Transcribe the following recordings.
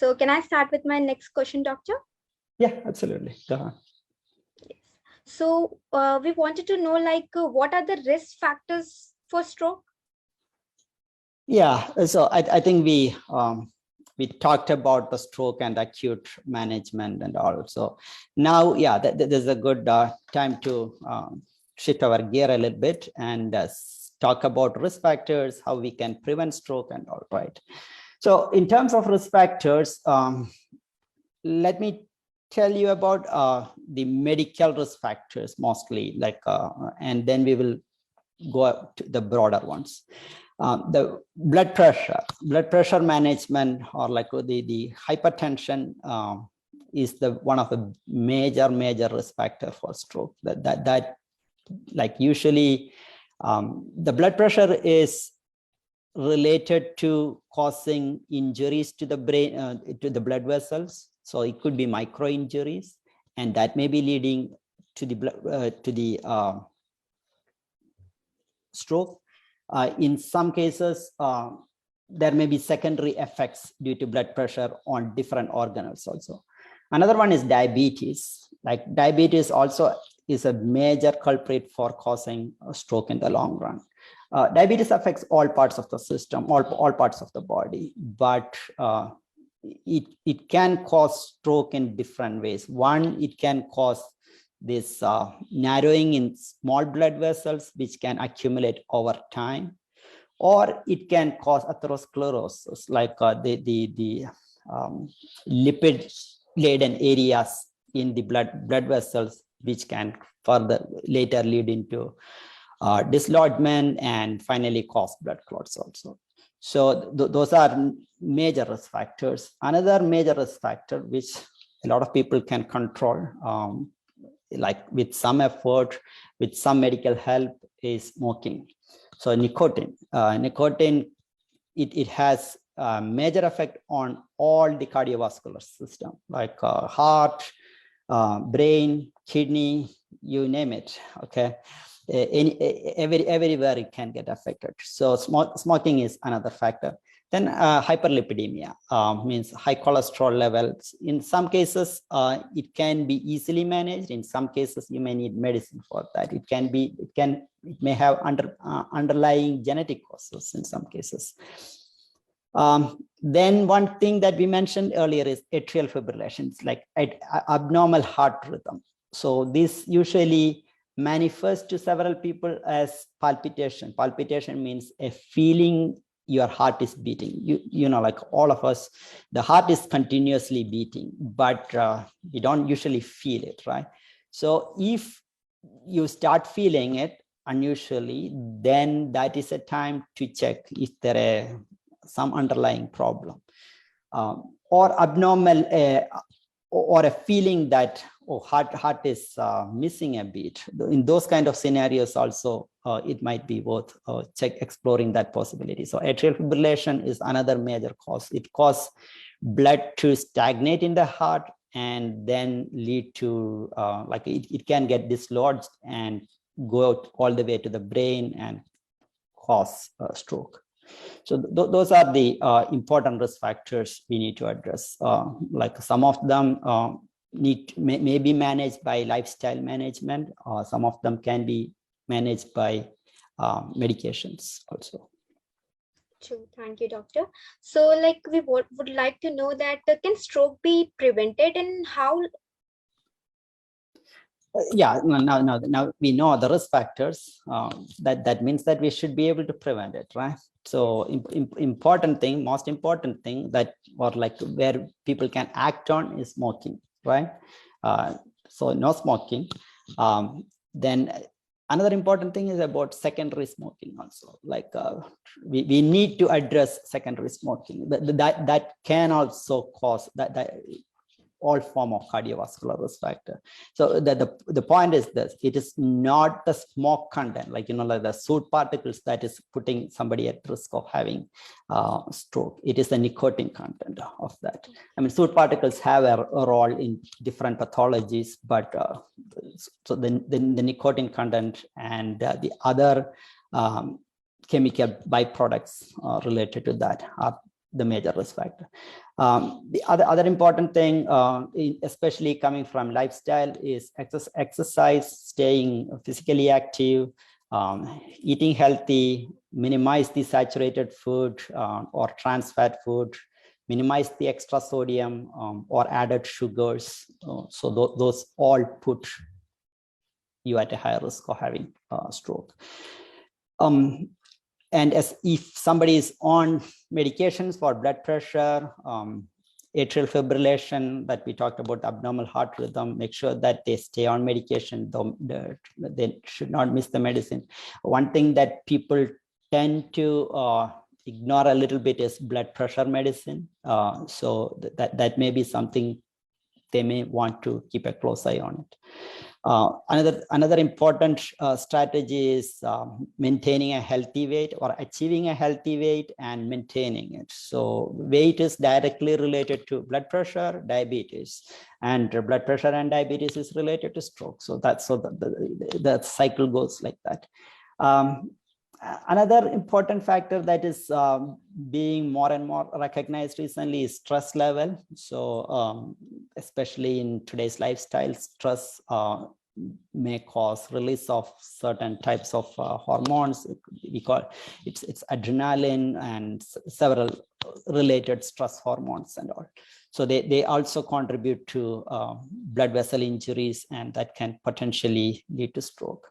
So can I start with my next question, doctor? Yeah, absolutely. Go on. Yes. So we wanted to know, like, what are the risk factors for stroke? Yeah, so I think we talked about the stroke and acute management and all. So now, yeah, there's a good time to shift our gear a little bit and talk about risk factors, how we can prevent stroke and all, right? So in terms of risk factors, let me tell you about the medical risk factors mostly, like, and then we will go up to the broader ones. The blood pressure management, or like the hypertension, is one of the major risk factor for stroke. That like usually the blood pressure is related to causing injuries to the brain, to the blood vessels. So it could be micro injuries, and that may be leading to the stroke. In some cases, there may be secondary effects due to blood pressure on different organs also. Another one is diabetes. Like diabetes also is a major culprit for causing a stroke in the long run. Diabetes affects all parts of the system, all parts of the body, but it can cause stroke in different ways. One, it can cause this narrowing in small blood vessels, which can accumulate over time, or it can cause atherosclerosis, like the lipid-laden areas in the blood vessels, which can further later lead into dislodgement and finally cause blood clots also. So those are major risk factors. Another major risk factor, which a lot of people can control, like with some effort, with some medical help, is smoking. So nicotine, it has a major effect on all the cardiovascular system, like heart, brain, kidney, you name it. Okay, everywhere it can get affected. So smoking is another factor. Then hyperlipidemia means high cholesterol levels. In some cases, it can be easily managed. In some cases, you may need medicine for that. It may have underlying genetic causes in some cases. Then one thing that we mentioned earlier is atrial fibrillation. It's like abnormal heart rhythm. So this usually manifests to several people as palpitation. Palpitation means a feeling your heart is beating. You know, like all of us, the heart is continuously beating, but you don't usually feel it, right? So if you start feeling it unusually, then that is a time to check if there is some underlying problem, or abnormal, or a feeling that, oh, heart is missing a beat. In those kind of scenarios also, it might be worth exploring that possibility. So atrial fibrillation is another major cause. It causes blood to stagnate in the heart and then lead to, like it can get dislodged and go out all the way to the brain and cause stroke. So those are the important risk factors we need to address. Like some of them may be managed by lifestyle management, or some of them can be managed by medications also. True. Thank you, doctor. So like we would like to know that can stroke be prevented, and how? Yeah, now we know the risk factors. That means that we should be able to prevent it, right? So most important thing that, or like where people can act on, is smoking, right? So no smoking. Then another important thing is about secondary smoking also. Like we need to address secondary smoking. That can also cause that all form of cardiovascular risk factor. So the point is this: it is not the smoke content, like, you know, like the soot particles, that is putting somebody at risk of having stroke. It is the nicotine content of that. I mean, soot particles have a role in different pathologies, but so the nicotine content and the other chemical byproducts related to that are the major risk factor. The other important thing, especially coming from lifestyle, is exercise, staying physically active, eating healthy, minimize the saturated food or trans fat food, minimize the extra sodium or added sugars. So those all put you at a higher risk of having stroke. And as if somebody is on medications for blood pressure, atrial fibrillation that we talked about, abnormal heart rhythm, make sure that they stay on medication. They should not miss the medicine. One thing that people tend to ignore a little bit is blood pressure medicine. So that may be something they may want to keep a close eye on it. Another important strategy is maintaining a healthy weight or achieving a healthy weight and maintaining it. So weight is directly related to blood pressure, diabetes, and blood pressure and diabetes is related to stroke. So the cycle goes like that. Another important factor that is being more and more recognized recently is stress level. So especially in today's lifestyle, stress may cause release of certain types of hormones. We call it's adrenaline and several related stress hormones and all. So they also contribute to blood vessel injuries, and that can potentially lead to stroke.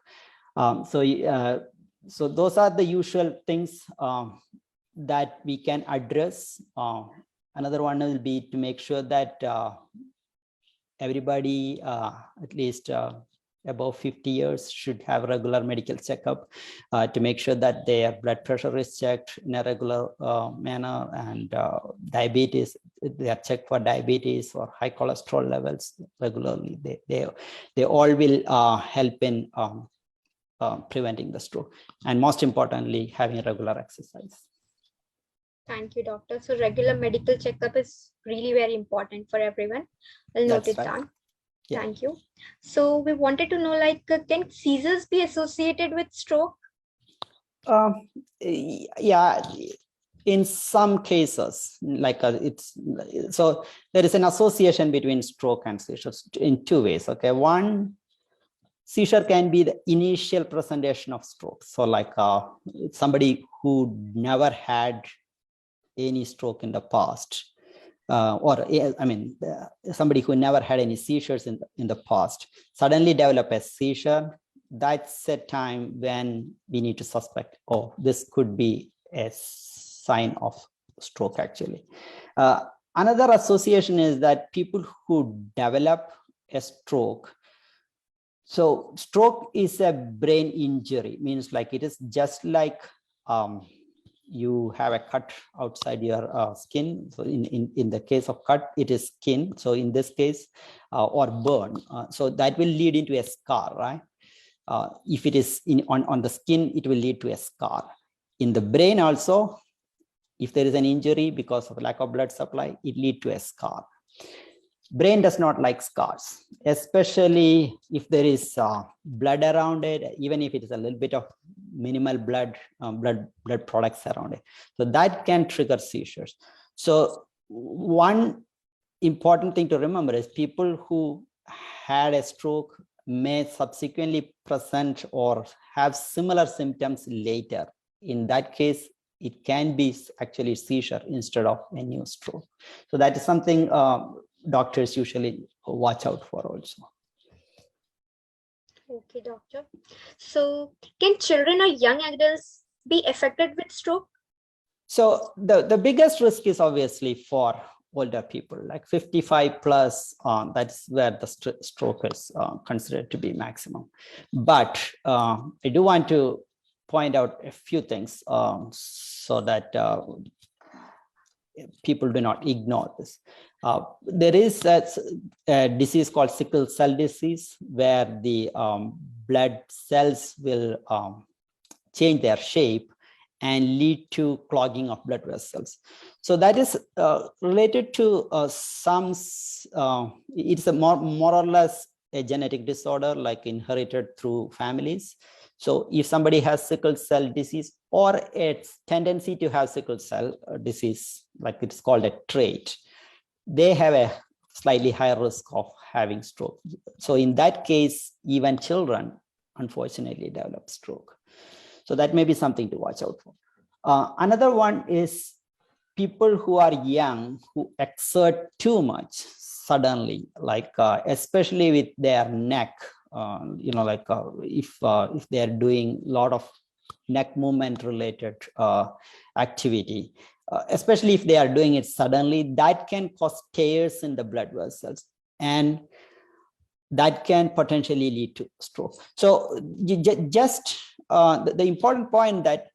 So those are the usual things that we can address. Another one will be to make sure that everybody, at least above 50 years, should have regular medical checkup to make sure that their blood pressure is checked in a regular manner, and diabetes, they are checked for diabetes or high cholesterol levels regularly. They all will help in preventing the stroke, and most importantly, having regular exercise. Thank you, doctor. So regular medical checkup is really very important for everyone. I'll note it down. Yeah. Thank you. So we wanted to know, like, can seizures be associated with stroke? Yeah, in some cases, like so there is an association between stroke and seizures in two ways. Okay, one, seizure can be the initial presentation of stroke. So like somebody who never had any stroke in the past, somebody who never had any seizures in the past, suddenly develop a seizure. That's a time when we need to suspect, oh, this could be a sign of stroke actually. Another association is that people who develop a stroke, so stroke is a brain injury, means like it is just like you have a cut outside your skin. So in the case of cut, it is skin. So in this case, or burn. So that will lead into a scar, right? If it is on the skin, it will lead to a scar. In the brain also, if there is an injury because of lack of blood supply, it leads to a scar. Brain does not like scars, especially if there is blood around it, even if it is a little bit of minimal blood products around it. So that can trigger seizures. So one important thing to remember is people who had a stroke may subsequently present or have similar symptoms later. In that case, it can be actually seizure instead of a new stroke. So that is something doctors usually watch out for also. Okay, doctor. So can children or young adults be affected with stroke? So the biggest risk is obviously for older people, like 55 plus, that's where the stroke is considered to be maximum. But I do want to point out a few things so that people do not ignore this. There is a disease called sickle cell disease, where the blood cells will change their shape and lead to clogging of blood vessels. So that is related to it's a more or less a genetic disorder, like inherited through families. So if somebody has sickle cell disease or its tendency to have sickle cell disease, like it's called a trait, they have a slightly higher risk of having stroke. So in that case, even children unfortunately develop stroke. So that may be something to watch out for. Another one is people who are young, who exert too much suddenly, like especially with their neck, if they are doing a lot of neck movement related activity, especially if they are doing it suddenly, that can cause tears in the blood vessels, and that can potentially lead to stroke. So the important point that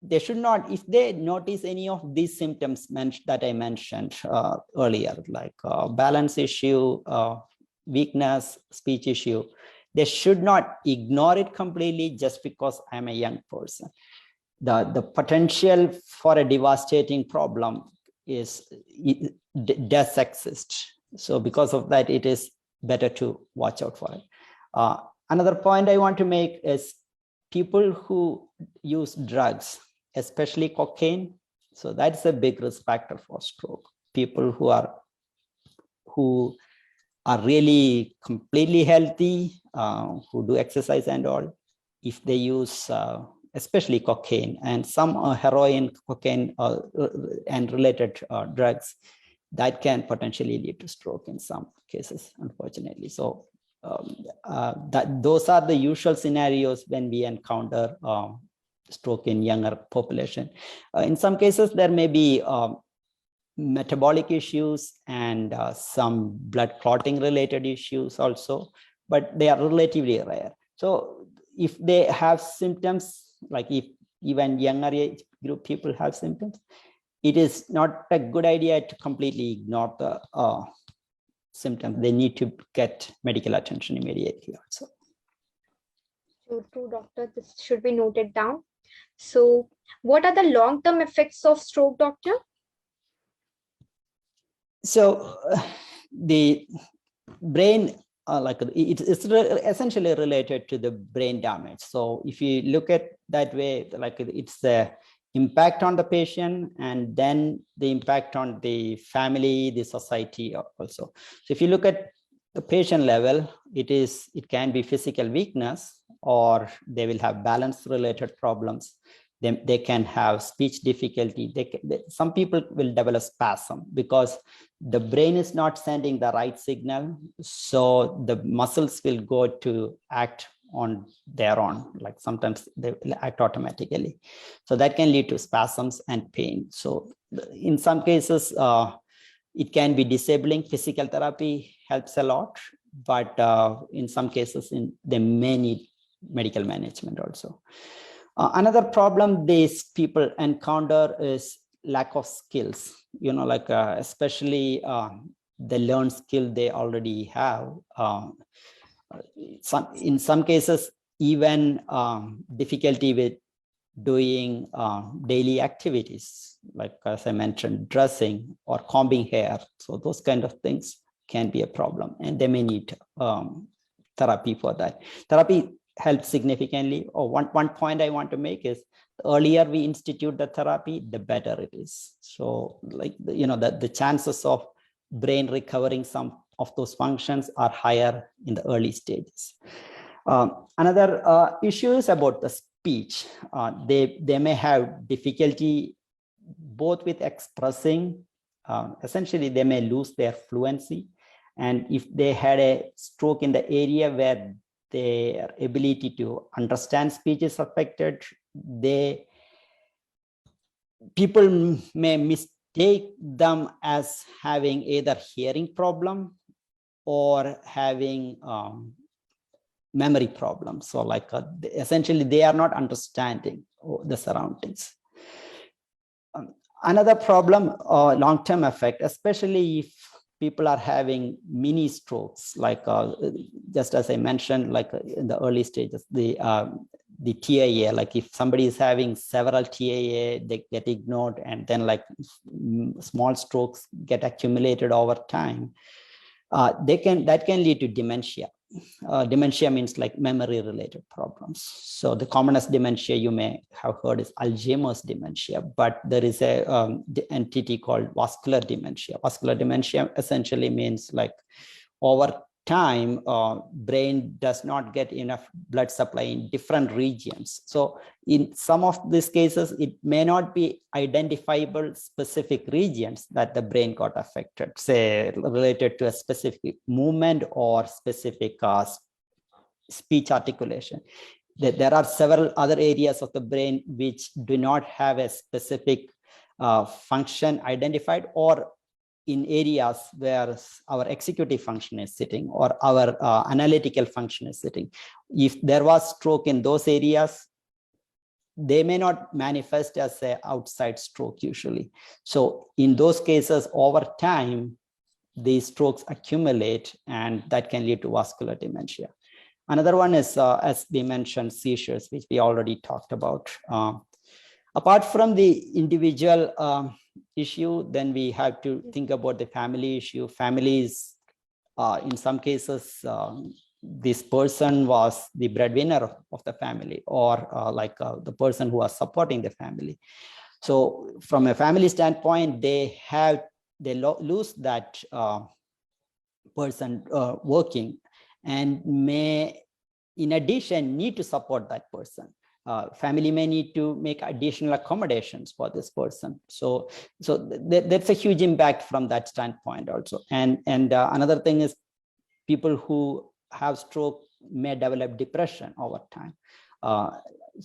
they should not, if they notice any of these symptoms that I mentioned earlier, like balance issue, weakness, speech issue, they should not ignore it completely just because I'm a young person. The potential for a devastating problem does exist. So because of that, it is better to watch out for it. Another point I want to make is people who use drugs, especially cocaine. So that's a big risk factor for stroke. People who are really completely healthy, who do exercise and all, if they use especially cocaine and some heroin, cocaine, and related drugs, that can potentially lead to stroke in some cases, unfortunately. So those are the usual scenarios when we encounter stroke in younger population. In some cases, there may be metabolic issues and some blood clotting related issues also, but they are relatively rare. So if they have symptoms, like if even younger age group people have symptoms, it is not a good idea to completely ignore the symptoms. They need to get medical attention immediately also. True, doctor. This should be noted down. So what are the long-term effects of stroke, doctor? So the brain, it's essentially related to the brain damage. So if you look at that way, like it's the impact on the patient and then the impact on the family, the society also. So if you look at the patient level, it can be physical weakness, or they will have balance related problems. They can have speech difficulty. Some people will develop spasm because the brain is not sending the right signal. So the muscles will go to act on their own, like sometimes they will act automatically. So that can lead to spasms and pain. So in some cases, it can be disabling. Physical therapy helps a lot, but in some cases, they may need medical management also. Another problem these people encounter is lack of skills, especially the learned skill they already have. In some cases, even difficulty with doing daily activities, like as I mentioned, dressing or combing hair. So those kind of things can be a problem, and they may need therapy for that. Therapy helps significantly. One point I want to make is the earlier we institute the therapy, the better it is. So the chances of brain recovering some of those functions are higher in the early stages. Another issue is about the speech. They may have difficulty both with expressing, essentially they may lose their fluency. And if they had a stroke in the area where their ability to understand speech is affected, people may mistake them as having either hearing problem or having memory problems. So essentially they are not understanding the surroundings. Another problem, long-term effect, especially if people are having mini strokes, just as I mentioned, in the early stages, the TIA, like if somebody is having several TIA, they get ignored, and then small strokes get accumulated over time. That can lead to dementia. dementia means like memory related problems. So the commonest dementia you may have heard is Alzheimer's dementia, but there is a entity called vascular dementia. Vascular dementia essentially means like over time, brain does not get enough blood supply in different regions. So in some of these cases, it may not be identifiable specific regions that the brain got affected, say related to a specific movement or specific speech articulation. There are several other areas of the brain which do not have a specific function identified, or in areas where our executive function is sitting or our analytical function is sitting. If there was stroke in those areas, they may not manifest as an outside stroke usually. So in those cases, over time, these strokes accumulate and that can lead to vascular dementia. Another one is, as we mentioned, seizures, which we already talked about. Apart from the individual issue, then we have to think about the family issue. Families, in some cases, this person was the breadwinner of the family, or the person who was supporting the family. So from a family standpoint, they lose that person working, and may, in addition, need to support that person. Family may need to make additional accommodations for this person. So that's a huge impact from that standpoint also. And another thing is, people who have stroke may develop depression over time.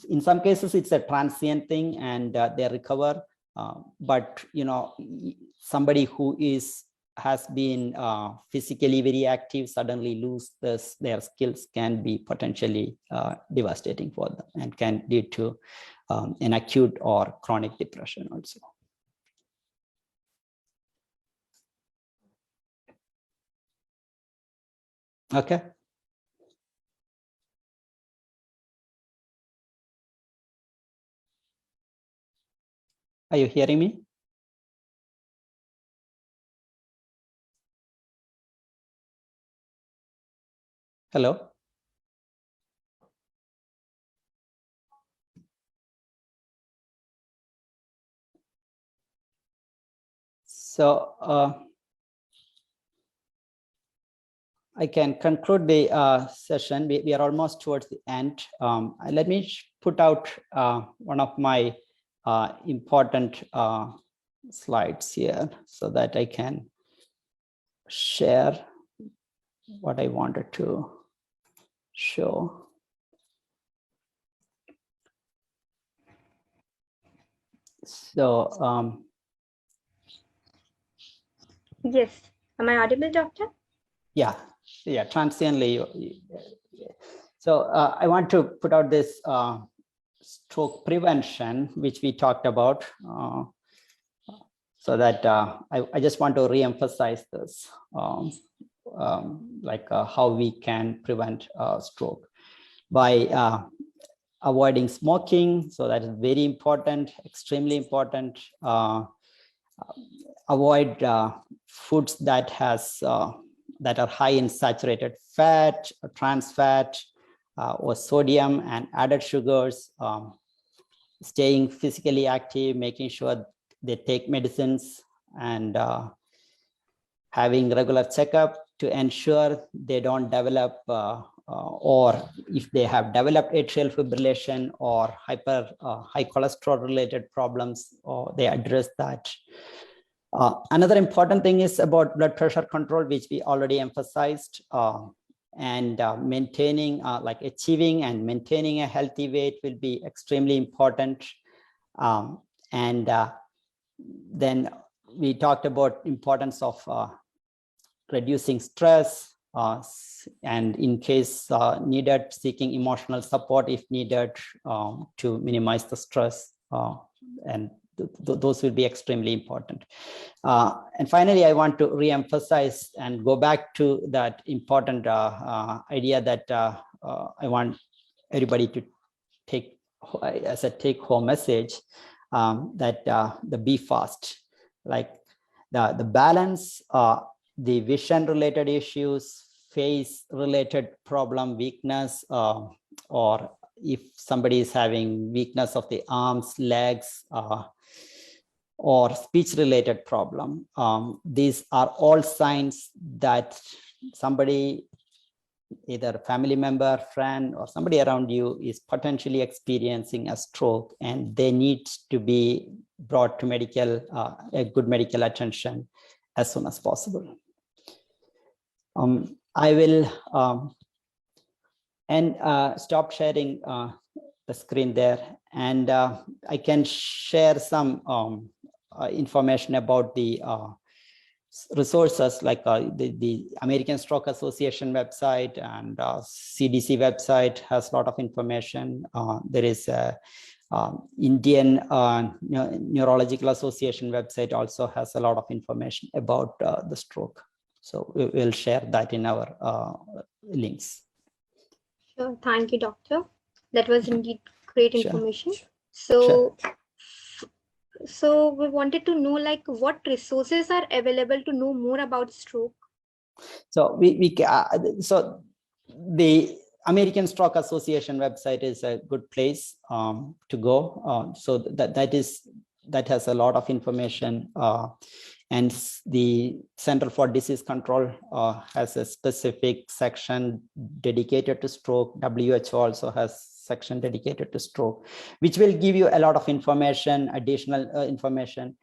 In some cases, it's a transient thing and they recover. But somebody who has been physically very active suddenly lose their skills can be potentially devastating for them and can lead to an acute or chronic depression also. Okay. Are you hearing me? Hello? So I can conclude the session. We are almost towards the end. Let me put out one of my important slides here so that I can share what I wanted to show. So yes, am I audible, doctor? Yeah, transiently. So I want to put out this stroke prevention, which we talked about, so that I just want to re-emphasize this, how we can prevent stroke by avoiding smoking. So that is very important, extremely important. Avoid foods that are high in saturated fat, or trans fat, or sodium and added sugars. Staying physically active, making sure they take medicines, and having regular checkup to ensure they don't develop, or if they have developed atrial fibrillation or high cholesterol related problems, or they address that. Another important thing is about blood pressure control, which we already emphasized, and maintaining, achieving and maintaining a healthy weight will be extremely important. And then we talked about importance of reducing stress, and in case needed, seeking emotional support if needed to minimize the stress, and those will be extremely important. And finally, I want to re-emphasize and go back to that important idea that I want everybody to take as a take-home message, that the be fast, like the balance, the vision-related issues, face related problem, weakness, or if somebody is having weakness of the arms, legs, or speech related problem. These are all signs that somebody, either a family member, friend, or somebody around you is potentially experiencing a stroke, and they need to be brought to a good medical attention as soon as possible. I will stop sharing the screen there, and I can share some information about the resources, like the American Stroke Association website and CDC website has a lot of information. There is a Indian Neurological Association website also has a lot of information about the stroke. So we will share that in our links. Sure. Thank you, doctor. That was indeed great information. Sure. So we wanted to know, like, what resources are available to know more about stroke? So so the American Stroke Association website is a good place to go. So that has a lot of information, and the Center for Disease Control has a specific section dedicated to stroke. WHO also has section dedicated to stroke, which will give you a lot of information, additional information.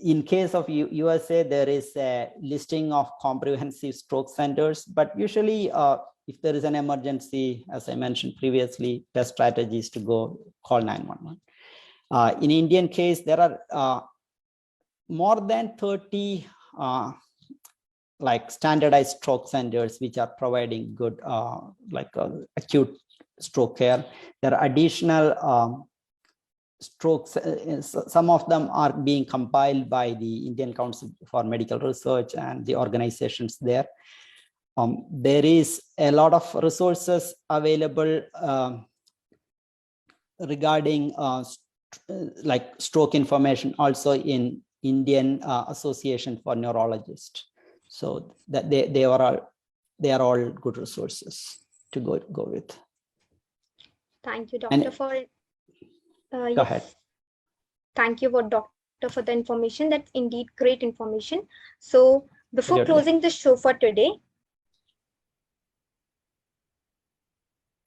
In case of USA, there is a listing of comprehensive stroke centers, but usually if there is an emergency, as I mentioned previously, best strategy is to go call 911. In Indian case, there are more than 30 like standardized stroke centers which are providing good acute stroke care. There are additional strokes, some of them are being compiled by the Indian Council for Medical Research and the organizations there. There is a lot of resources available regarding like stroke information also in Indian Association for Neurologists. So that they are all good resources to go with. Thank you, doctor, Go ahead. Thank you, doctor, for the information. That's indeed great information. So before closing the show for today,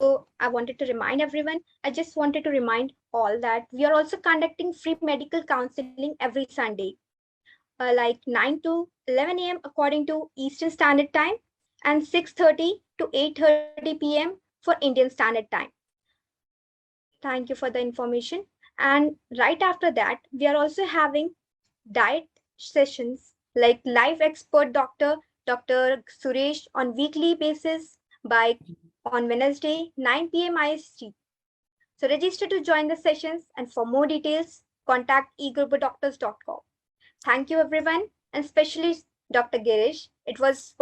so I wanted to remind everyone, I just wanted to remind all that we are also conducting free medical counseling every Sunday, like 9 to 11 a.m. according to Eastern Standard Time, and 6:30 to 8:30 p.m. for Indian Standard Time. Thank you for the information. And right after that, we are also having diet sessions like live expert Dr. Suresh on weekly basis on Wednesday, 9 p.m. IST. So register to join the sessions, and for more details, contact eglobaldoctors.com. Thank you, everyone, and especially Dr. Gireesh. It was